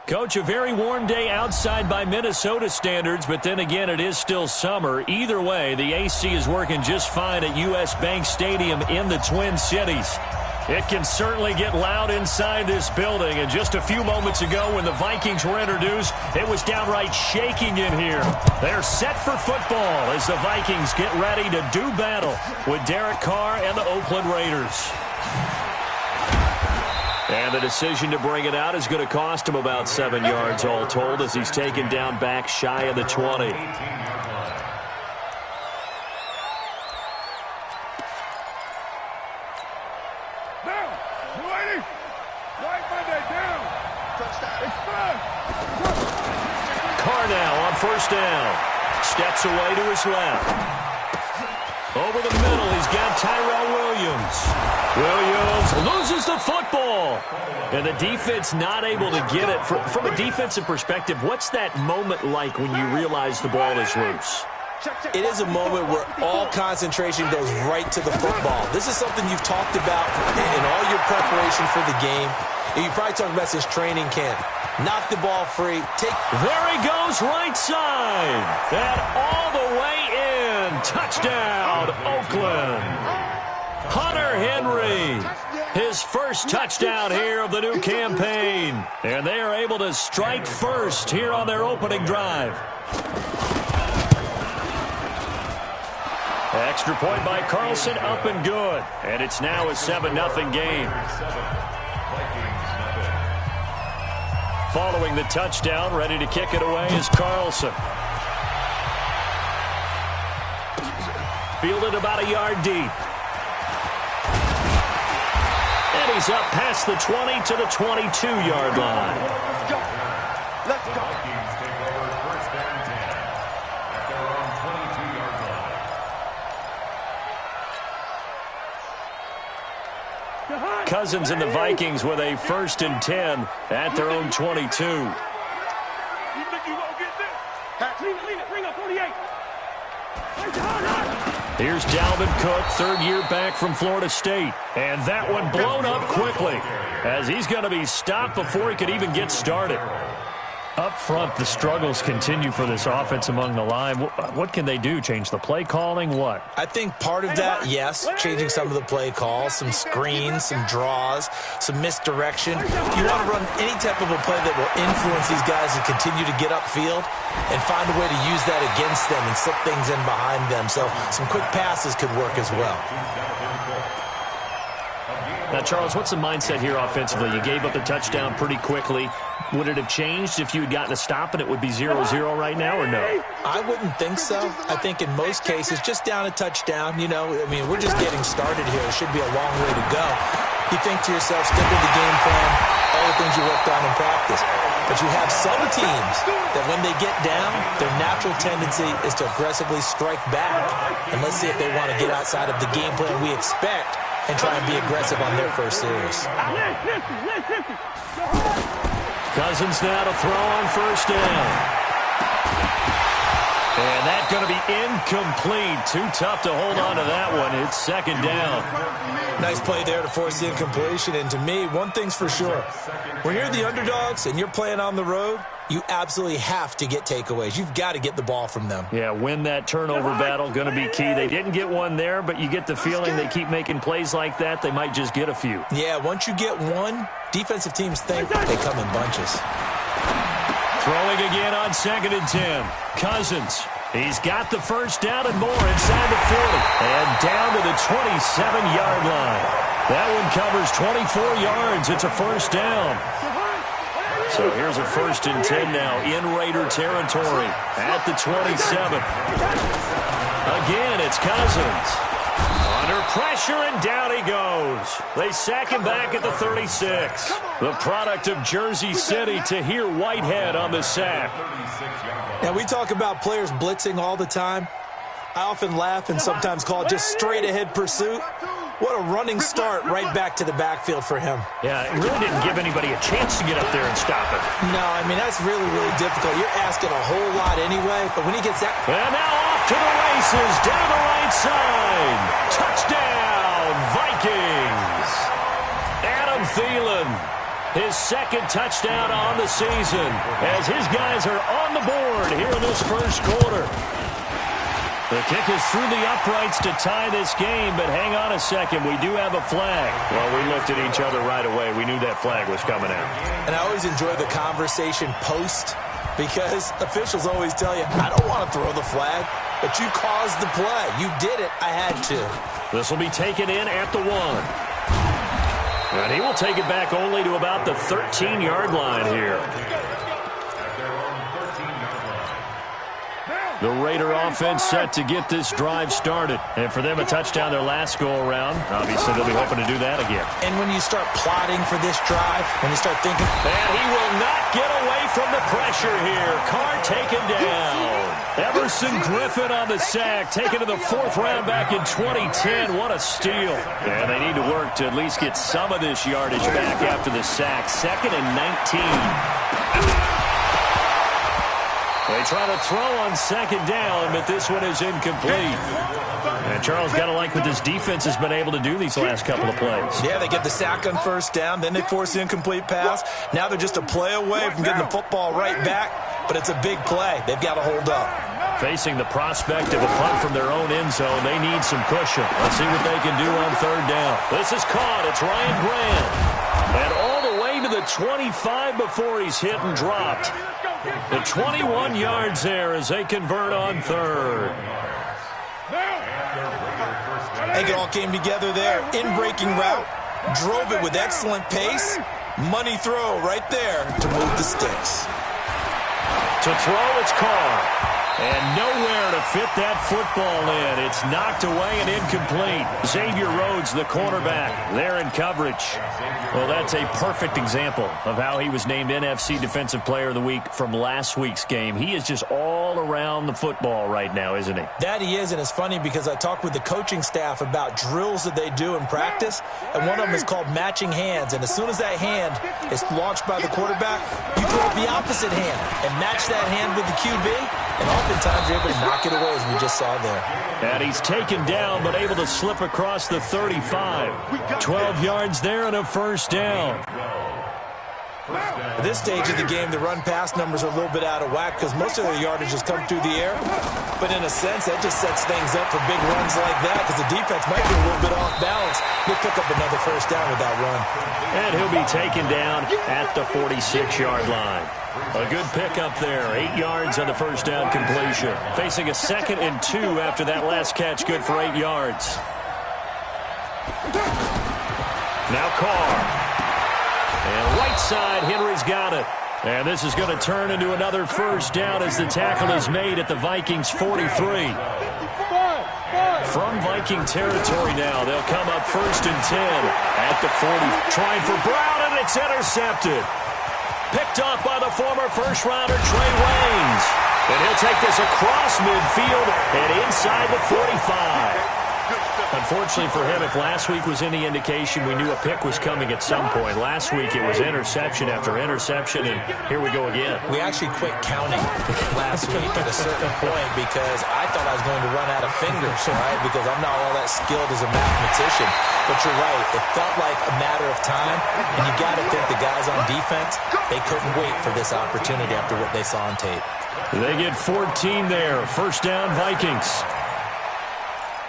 Coach, a very warm day outside by Minnesota standards, but then again, it is still summer. Either way, the AC is working just fine at U.S. Bank Stadium in the Twin Cities. It can certainly get loud inside this building, and just a few moments ago when the Vikings were introduced, it was downright shaking in here. They're set for football as the Vikings get ready to do battle with Derek Carr and the Oakland Raiders. And the decision to bring it out is going to cost him about 7 yards all told as he's taken down back shy of the 20. Carr now on first down. Steps away to his left. Over the middle, he's got Tyrell Williams. Williams loses the football. And the defense not able to get it. From a defensive perspective, what's that moment like when you realize the ball is loose? It is a moment where all concentration goes right to the football. This is something you've talked about in all your preparation for the game. And you probably talked about since training camp. Knock the ball free. There he goes, right side. And all the way in. Touchdown, Oakland. Hunter Henry. His first touchdown here of the new campaign. And they are able to strike first here on their opening drive. Extra point by Carlson, up and good. And it's now a 7-0 game. Following the touchdown, ready to kick it away is Carlson. Fielded about a yard deep. And he's up past the 20 to the 22-yard line. Let's go. Cousins and the Vikings with a 1st and 10 at their own 22. You think you won't get this? Leave it. Bring up 48. Here's Dalvin Cook, third-year back from Florida State. And that one blown up quickly as he's going to be stopped before he could even get started. Up front, the struggles continue for this offense among the line. What can they do? Change the play calling? What? I think part of that, yes, changing some of the play calls, some screens, some draws, some misdirection. You want to run any type of a play that will influence these guys to continue to get upfield and find a way to use that against them and slip things in behind them. So some quick passes could work as well. Now, Charles, what's the mindset here offensively? You gave up the touchdown pretty quickly. Would it have changed if you had gotten a stop and it would be 0-0 right now, or no? I wouldn't think so. I think in most cases, just down a touchdown, we're just getting started here. It should be a long way to go. You think to yourself, stick with the game plan, all the things you worked on in practice. But you have some teams that when they get down, their natural tendency is to aggressively strike back. And let's see if they want to get outside of the game plan we expect and try and be aggressive on their first series. Cousins now to throw on first down. And that's going to be incomplete. Too tough to hold on to that one. It's 2nd down. Nice play there to force the incompletion. And to me, one thing's for sure. When you're the underdogs and you're playing on the road, you absolutely have to get takeaways. You've got to get the ball from them. Yeah, win that turnover battle, going to be key. They didn't get one there, but you get the feeling they keep making plays like that, they might just get a few. Yeah, once you get one, defensive teams think they come in bunches. Throwing again on 2nd and 10. Cousins. He's got the first down and more inside the 40. And down to the 27-yard line. That one covers 24 yards. It's a first down. So here's a 1st and 10 now in Raider territory at the 27. Again, it's Cousins. Under pressure, and down he goes. They sack him back at the 36. The product of Jersey City, Tahir Whitehead on the sack. Now, we talk about players blitzing all the time. I often laugh and sometimes call it just straight-ahead pursuit. What a running start right back to the backfield for him. Yeah, it really didn't give anybody a chance to get up there and stop it. No, I mean, that's really, really difficult. You're asking a whole lot anyway, but when he gets that... And now off to the races, down the right side. Touchdown, Vikings. Adam Thielen his second touchdown on the season, as his guys are on the board here in this first quarter. The kick is through the uprights to tie this game, but hang on a second. We do have a flag. Well, we looked at each other right away. We knew that flag was coming out. And I always enjoy the conversation post, because officials always tell you, I don't want to throw the flag, but you caused the play. You did it. I had to. This will be taken in at the 1. And he will take it back only to about the 13-yard line here. The Raider offense set to get this drive started. And for them, a touchdown their last go-around. Obviously, they'll be hoping to do that again. And when you start plotting for this drive, when you start thinking... And he will not get away from the pressure here. Carr taken down. Everson Griffin on the sack, taken to the 4th round back in 2010. What a steal. And they need to work to at least get some of this yardage back after the sack. 2nd and 19. They try to throw on 2nd down, but this one is incomplete. And Charles, got to like what this defense has been able to do these last couple of plays. Yeah, they get the sack on 1st down, then they force the incomplete pass. Now they're just a play away from getting the football right back, but it's a big play. They've got to hold up. Facing the prospect of a punt from their own end zone, they need some cushion. Let's see what they can do on 3rd down. This is caught. It's Ryan Grant. And all the way to the 25 before he's hit and dropped. The 21 yards there as they convert on 3rd. I think it all came together there. In-breaking route. Drove it with excellent pace. Money throw right there to move the sticks. To throw, it's Carr. And nowhere to fit that football in. It's knocked away and incomplete. Xavier Rhodes, the cornerback, there in coverage. Well, that's a perfect example of how he was named NFC Defensive Player of the Week from last week's game. He is just all around the football right now, isn't he? That he is, and it's funny because I talked with the coaching staff about drills that they do in practice, and one of them is called matching hands. And as soon as that hand is launched by the quarterback, you throw the opposite hand and match that hand with the QB, and oftentimes you're able to knock it away, as we just saw there. And he's taken down, but able to slip across the 35. 12 yards there and a 1st down. At this stage of the game, the run-pass numbers are a little bit out of whack because most of their yardage has come through the air. But in a sense, that just sets things up for big runs like that because the defense might be a little bit off balance. He'll pick up another 1st down with that run. And he'll be taken down at the 46-yard line. A good pickup there. 8 yards on the 1st down completion. Facing a 2nd and 2 after that last catch. Good for 8 yards. Now Carr. And right side, Henry's got it. And this is going to turn into another 1st down as the tackle is made at the Vikings 43. From Viking territory now, they'll come up 1st and 10 at the 40. Trying for Brown, and it's intercepted. Picked off by the former 1st-rounder Trey Waynes. And he'll take this across midfield and inside the 45. Unfortunately for him, if last week was any indication, we knew a pick was coming at some point. Last week it was interception after interception, and here we go again. We actually quit counting last week at a certain point because I thought I was going to run out of fingers, right? Because I'm not all that skilled as a mathematician. But you're right. It felt like a matter of time, and you got to think the guys on defense, they couldn't wait for this opportunity after what they saw on tape. They get 14 there. 1st down, Vikings.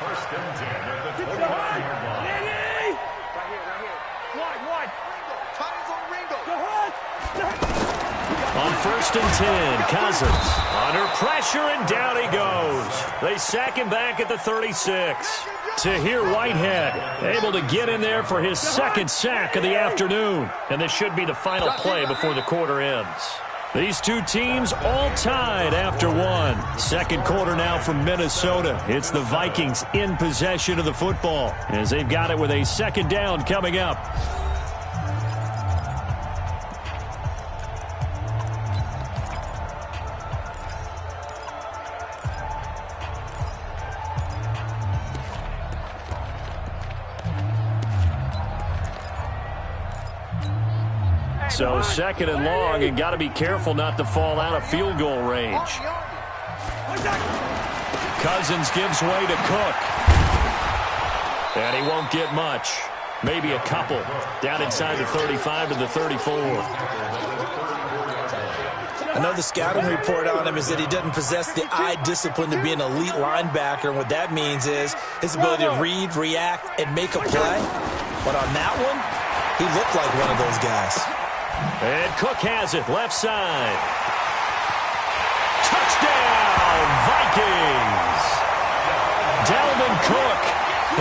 1st and 10 at the 25-yard line. Right here. Wide. Time's on Ringo. Go ahead. On 1st and 10, Cousins under pressure, and down he goes. They sack him back at the 36. Tahir Whitehead able to get in there for his 2nd sack of the afternoon. And this should be the final play before the quarter ends. These two teams all tied after one. 2nd quarter now from Minnesota. It's the Vikings in possession of the football as they've got it with a 2nd down coming up. So 2nd and long, and got to be careful not to fall out of field goal range. Cousins gives way to Cook. And he won't get much. Maybe a couple. Down inside the 35 to the 34. I know the scouting report on him is that he doesn't possess the eye discipline to be an elite linebacker. And what that means is his ability to read, react, and make a play. But on that one, he looked like one of those guys. And Cook has it, left side. Touchdown, Vikings! Dalvin Cook,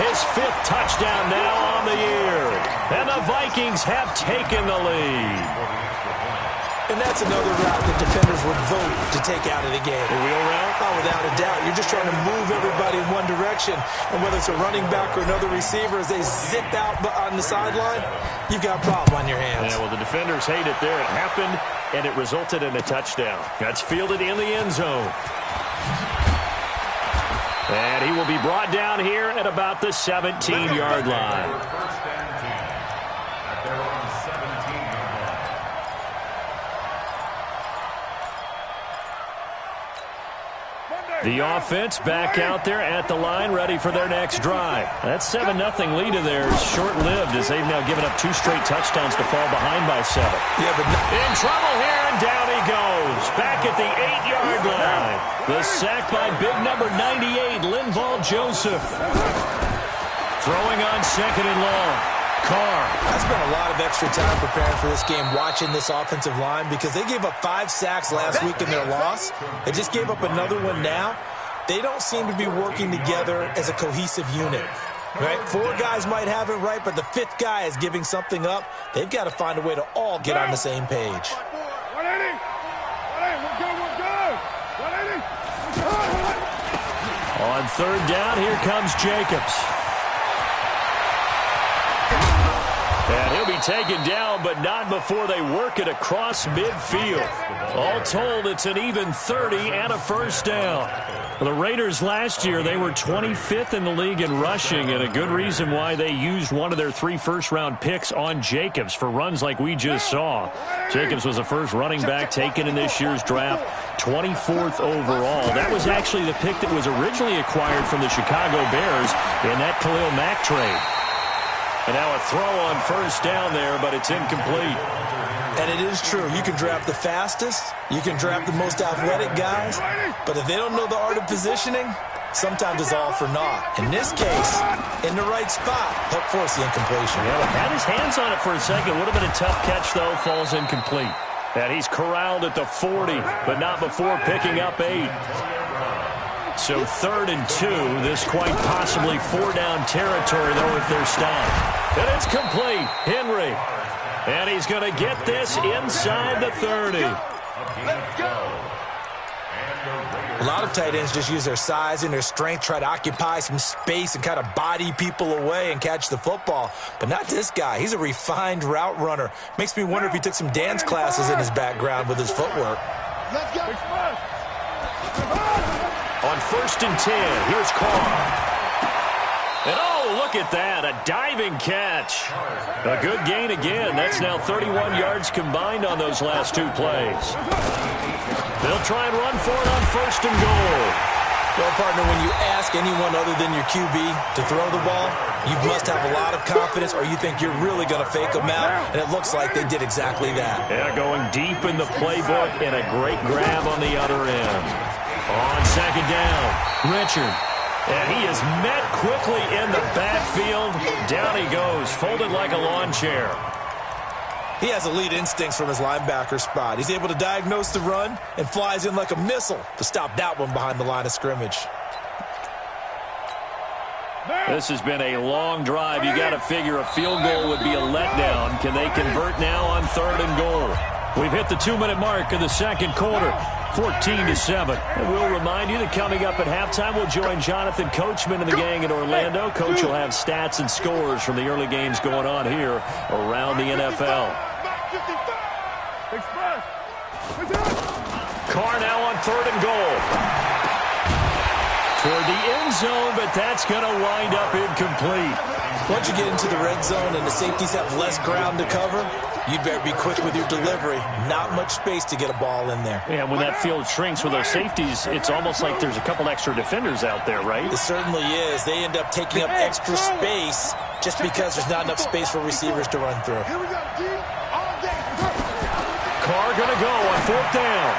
his 5th touchdown now on the year. And the Vikings have taken the lead. And that's another route that defenders would vote to take out of the game. A wheel route? Oh, without a doubt. You're just trying to move everybody in one direction. And whether it's a running back or another receiver, as they zip out on the sideline, you've got a problem on your hands. Yeah, well, the defenders hate it there. It happened, and it resulted in a touchdown. That's fielded in the end zone. And he will be brought down here at about the 17-yard line. The offense back out there at the line, ready for their next drive. That 7-0 lead of theirs short-lived as they've now given up 2 straight touchdowns to fall behind by 7. Yeah, but in trouble here, and down he goes. Back at the 8-yard line. The sack by big number 98, Linval Joseph. Throwing on 2nd and long. Carr. I spent a lot of extra time preparing for this game watching this offensive line because they gave up 5 sacks last week in their loss. They just gave up another one now. They don't seem to be working together as a cohesive unit. Right? 4 guys might have it right, but the 5th guy is giving something up. They've got to find a way to all get on the same page. 180. We're good. 180. On 3rd down, here comes Jacobs. And he'll be taken down, but not before they work it across midfield. All told, it's an even 30 and a first down. The Raiders last year, they were 25th in the league in rushing, and a good reason why they used one of their 3 first-round picks on Jacobs for runs like we just saw. Jacobs was the first running back taken in this year's draft, 24th overall. That was actually the pick that was originally acquired from the Chicago Bears in that Khalil Mack trade. And now a throw on first down there, but it's incomplete. And it is true. You can draft the fastest. You can draft the most athletic guys. But if they don't know the art of positioning, sometimes it's all for naught. In this case, in the right spot, help force the incompletion. Yeah, had his hands on it for a second. Would have been a tough catch, though. Falls incomplete. And he's corralled at the 40, but not before picking up 8. So 3rd and 2, this quite possibly 4-down territory, though, if they're stopped. And it's complete. Henry. And he's going to get this inside the 30. Let's go. A lot of tight ends just use their size and their strength, try to occupy some space and kind of body people away and catch the football. But not this guy. He's a refined route runner. Makes me wonder if he took some dance classes in his background with his footwork. Let's go. On 1st and 10, here's Carr. And oh, look at that, a diving catch. A good gain again. That's now 31 yards combined on those last 2 plays. They'll try and run for it on 1st and goal. Well, partner, when you ask anyone other than your QB to throw the ball, you must have a lot of confidence or you think you're really going to fake them out, and it looks like they did exactly that. Yeah, going deep in the playbook and a great grab on the other end. On 2nd down, Richard. And he is met quickly in the backfield. Down he goes, folded like a lawn chair. He has elite instincts from his linebacker spot. He's able to diagnose the run and flies in like a missile to stop that one behind the line of scrimmage. This has been a long drive. You got to figure a field goal would be a letdown. Can they convert now on 3rd and goal? We've hit the 2-minute mark in the 2nd quarter. 14-7. And we'll remind you that coming up at halftime, we'll join Jonathan Coachman and the gang in Orlando. Coach will have stats and scores from the early games going on here around the NFL. Carr now on 3rd and goal. Toward the end zone, but that's going to wind up incomplete. Once you get into the red zone and the safeties have less ground to cover, you'd better be quick with your delivery. Not much space to get a ball in there. Yeah, when that field shrinks with those safeties, it's almost like there's a couple extra defenders out there, right? It certainly is. They end up taking up extra space just because there's not enough space for receivers to run through. Here we go, G. All day. Carr going to go on 4th down.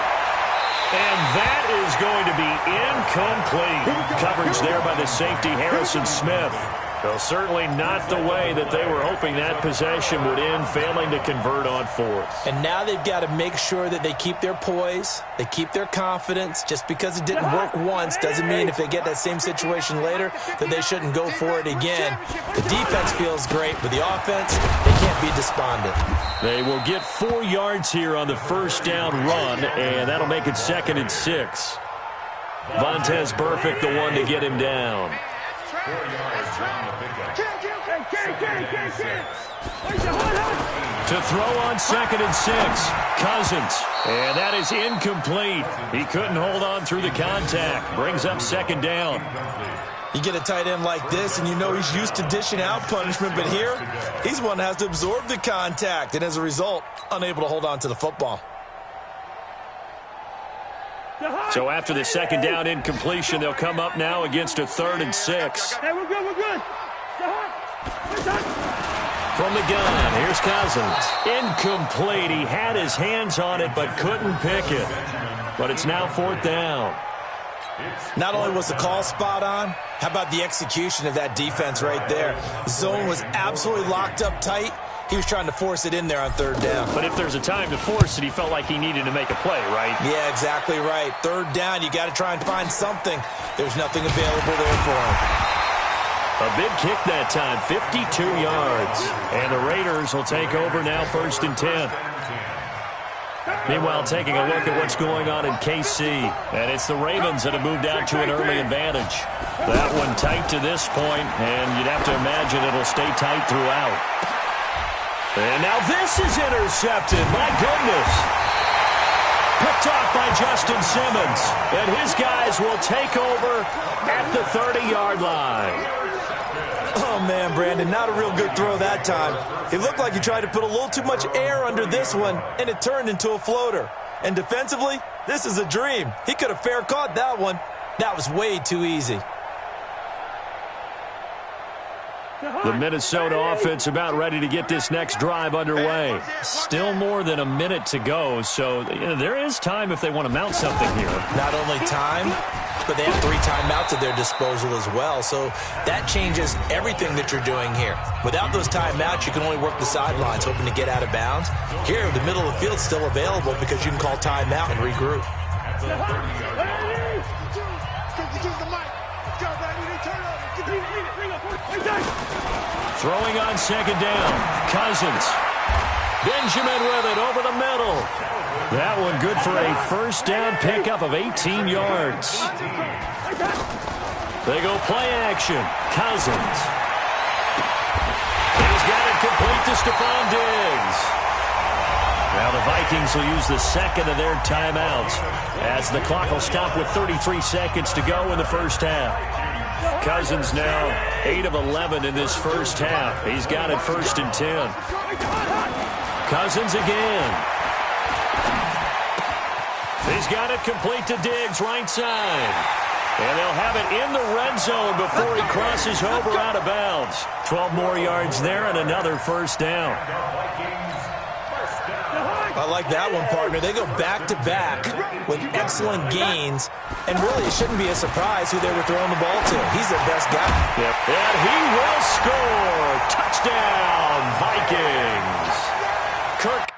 And that is going to be incomplete. Coverage there by the safety, Harrison Smith. Well, certainly not the way that they were hoping that possession would end, failing to convert on 4th. And now they've got to make sure that they keep their poise, they keep their confidence. Just because it didn't work once doesn't mean if they get that same situation later that they shouldn't go for it again. The defense feels great, but the offense, they can't be despondent. They will get 4 yards here on the first down run, and that'll make it 2nd and 6. Vontaze Burfict, the one to get him down. 4 yards on the pickup. To throw on 2nd and 6, Cousins. And that is incomplete. He couldn't hold on through the contact. Brings up 2nd down. You get a tight end like this, and you know he's used to dishing out punishment, but here, he's one that has to absorb the contact, and as a result, unable to hold on to the football. So after the 2nd down incompletion, they'll come up now against a 3rd and 6. Hey, we're good, we're good. From the gun, here's Cousins. Incomplete. He had his hands on it but couldn't pick it. But it's now 4th down. Not only was the call spot on, how about the execution of that defense right there? The zone was absolutely locked up tight. He was trying to force it in there on 3rd down. But if there's a time to force it, he felt like he needed to make a play, right? Yeah, exactly right. 3rd down, you got to try and find something. There's nothing available there for him. A big kick that time, 52 yards. And the Raiders will take over now 1st and 10. Meanwhile, taking a look at what's going on in KC. And it's the Ravens that have moved out to an early advantage. That one tight to this point, and you'd have to imagine it'll stay tight throughout. And now this is intercepted. My goodness. Picked off by Justin Simmons. And his guys will take over at the 30-yard line. Oh, man, Brandon, not a real good throw that time. It looked like he tried to put a little too much air under this one, and it turned into a floater. And defensively, this is a dream. He could have fair caught that one. That was way too easy. The Minnesota offense about ready to get this next drive underway. Still more than a minute to go, so there is time if they want to mount something here. Not only time, but they have 3 timeouts at their disposal as well, so that changes everything that you're doing here. Without those timeouts, you can only work the sidelines, hoping to get out of bounds. Here, the middle of the field's still available because you can call timeout and regroup. Throwing on 2nd down. Cousins. Benjamin with it over the middle. That one good for a 1st down pickup of 18 yards. They go play action. Cousins. He's got it complete to Stephon Diggs. Now the Vikings will use the 2nd of their timeouts as the clock will stop with 33 seconds to go in the first half. Cousins now 8 of 11 in this first half. He's got it 1st and 10. Cousins again. He's got it complete to Diggs, right side. And they'll have it in the red zone before he crosses over out of bounds. 12 more yards there and another 1st down. I like that one, partner. They go back-to-back with excellent gains, and really it shouldn't be a surprise who they were throwing the ball to. He's their best guy. Yep. And he will score. Touchdown, Vikings. Kirk